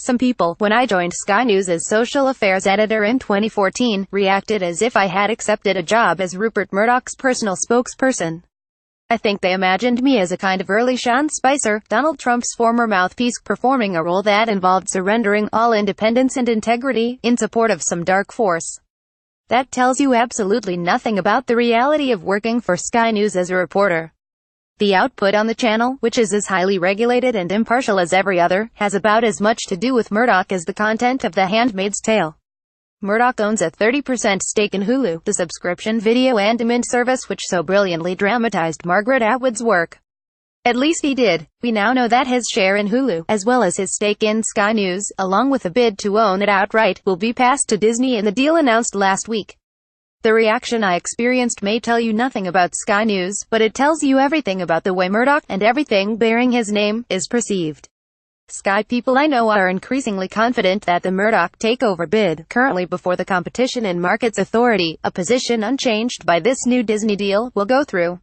Some people, when I joined Sky News as social affairs editor in 2014, reacted as if I had accepted a job as Rupert Murdoch's personal spokesperson. I think they imagined me as a kind of early Sean Spicer, Donald Trump's former mouthpiece, performing a role that involved surrendering all independence and integrity in support of some dark force. That tells you absolutely nothing about the reality of working for Sky News as a reporter. The output on the channel, which is as highly regulated and impartial as every other, has about as much to do with Murdoch as the content of The Handmaid's Tale. Murdoch owns a 30% stake in Hulu, the subscription video-on-demand service which so brilliantly dramatized Margaret Atwood's work. At least he did. We now know that his share in Hulu, as well as his stake in Sky News, along with a bid to own it outright, will be passed to Disney in the deal announced last week. The reaction I experienced may tell you nothing about Sky News, but it tells you everything about the way Murdoch, and everything bearing his name, is perceived. Sky people I know are increasingly confident that the Murdoch takeover bid, currently before the Competition and Markets Authority, a position unchanged by this new Disney deal, will go through.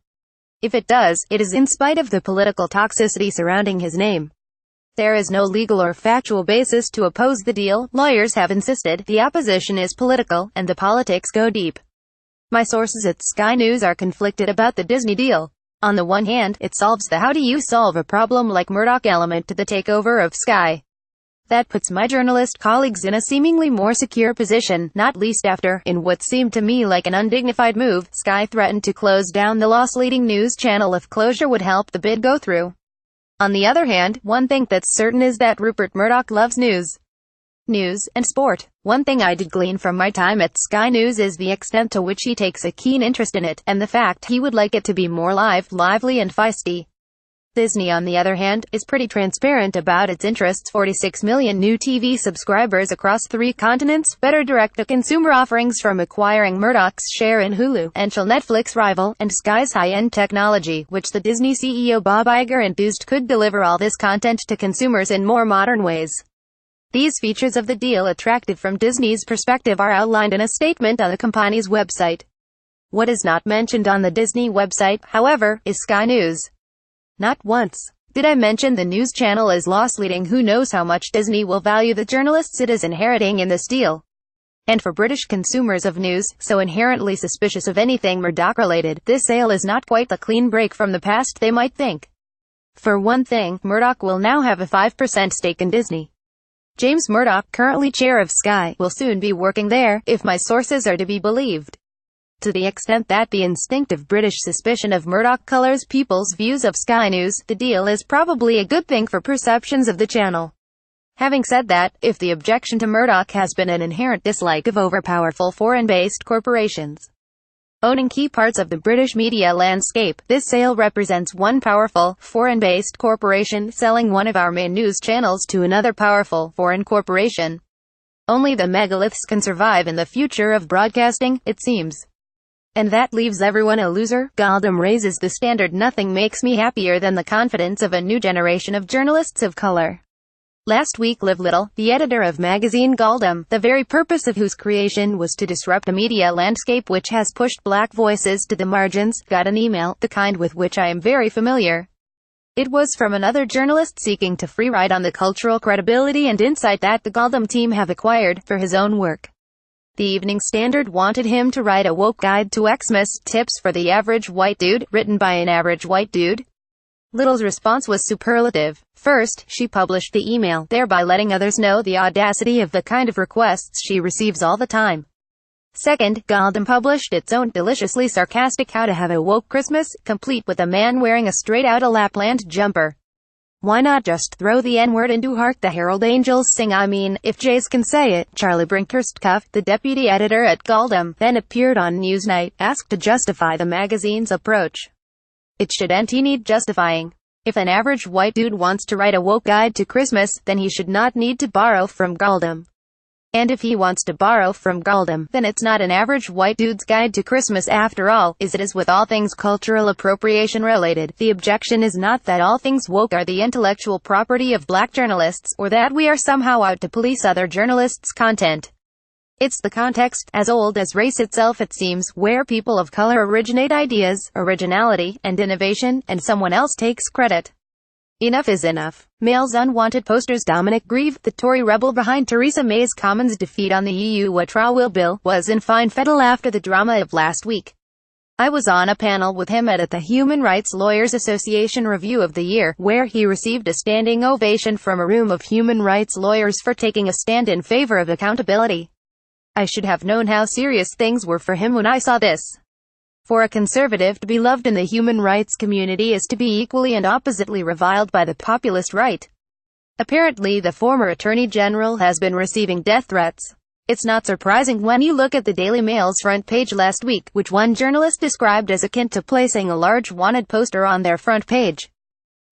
If it does, it is in spite of the political toxicity surrounding his name. There is no legal or factual basis to oppose the deal. Lawyers have insisted the opposition is political, and the politics go deep. My sources at Sky News are conflicted about the Disney deal. On the one hand, it solves the how do you solve a problem like Murdoch element to the takeover of Sky. That puts my journalist colleagues in a seemingly more secure position, not least after, in what seemed to me like an undignified move, Sky threatened to close down the loss-leading news channel if closure would help the bid go through. On the other hand, one thing that's certain is that Rupert Murdoch loves news and sport. One thing I did glean from my time at Sky News is the extent to which he takes a keen interest in it, and the fact he would like it to be more lively and feisty. Disney, on the other hand, is pretty transparent about its interests. 46 million new TV subscribers across 3 continents, better direct-to-consumer offerings from acquiring Murdoch's share in Hulu, potential Netflix rival, and Sky's high-end technology, which the Disney CEO Bob Iger enthused could deliver all this content to consumers in more modern ways. These features of the deal, attractive from Disney's perspective, are outlined in a statement on the company's website. What is not mentioned on the Disney website, however, is Sky News. Not once did I mention the news channel as loss-leading. Who knows how much Disney will value the journalists it is inheriting in this deal. And for British consumers of news, so inherently suspicious of anything Murdoch-related, this sale is not quite the clean break from the past they might think. For one thing, Murdoch will now have a 5% stake in Disney. James Murdoch, currently chair of Sky, will soon be working there, if my sources are to be believed. To the extent that the instinctive British suspicion of Murdoch colors people's views of Sky News, the deal is probably a good thing for perceptions of the channel. Having said that, if the objection to Murdoch has been an inherent dislike of overpowerful foreign-based corporations owning key parts of the British media landscape, this sale represents one powerful, foreign-based corporation selling one of our main news channels to another powerful, foreign corporation. Only the megaliths can survive in the future of broadcasting, it seems. And that leaves everyone a loser. Goldum raises the standard. Nothing makes me happier than the confidence of a new generation of journalists of color. Last week Liv Little, the editor of magazine Goldum, the very purpose of whose creation was to disrupt a media landscape which has pushed black voices to the margins, got an email, the kind with which I am very familiar. It was from another journalist seeking to free ride on the cultural credibility and insight that the Goldum team have acquired, for his own work. The Evening Standard wanted him to write a woke guide to Xmas, tips for the average white dude, written by an average white dude. Little's response was superlative. First, she published the email, thereby letting others know the audacity of the kind of requests she receives all the time. Second, Goldum published its own deliciously sarcastic How to Have a Woke Christmas, complete with a man wearing a straight-outta Lapland jumper. Why not just throw the N-word into Hark the Herald Angels Sing? I mean, if Jays can say it. Charlie Brinkhurst, the deputy editor at Goldum, then appeared on Newsnight, asked to justify the magazine's approach. It shouldn't need justifying. If an average white dude wants to write a woke guide to Christmas, then he should not need to borrow from Goldum. And if he wants to borrow from Goldum, then it's not an average white dude's guide to Christmas after all, is it? As with all things cultural appropriation related, the objection is not that all things woke are the intellectual property of black journalists, or that we are somehow out to police other journalists' content. It's the context, as old as race itself it seems, where people of color originate ideas, originality, and innovation, and someone else takes credit. Enough is enough. Mail's unwanted posters. Dominic Grieve, the Tory rebel behind Theresa May's Commons defeat on the EU withdrawal bill, was in fine fettle after the drama of last week. I was on a panel with him at the Human Rights Lawyers Association Review of the Year, where he received a standing ovation from a room of human rights lawyers for taking a stand in favor of accountability. I should have known how serious things were for him when I saw this. For a conservative to be loved in the human rights community is to be equally and oppositely reviled by the populist right. Apparently the former Attorney General has been receiving death threats. It's not surprising when you look at the Daily Mail's front page last week, which one journalist described as akin to placing a large wanted poster on their front page.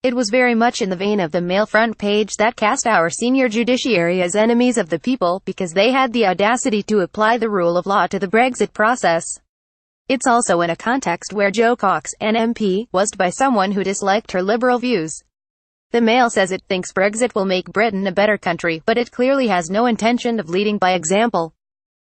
It was very much in the vein of the Mail front page that cast our senior judiciary as enemies of the people, because they had the audacity to apply the rule of law to the Brexit process. It's also in a context where Jo Cox, an MP, was by someone who disliked her liberal views. The Mail says it thinks Brexit will make Britain a better country, but it clearly has no intention of leading by example.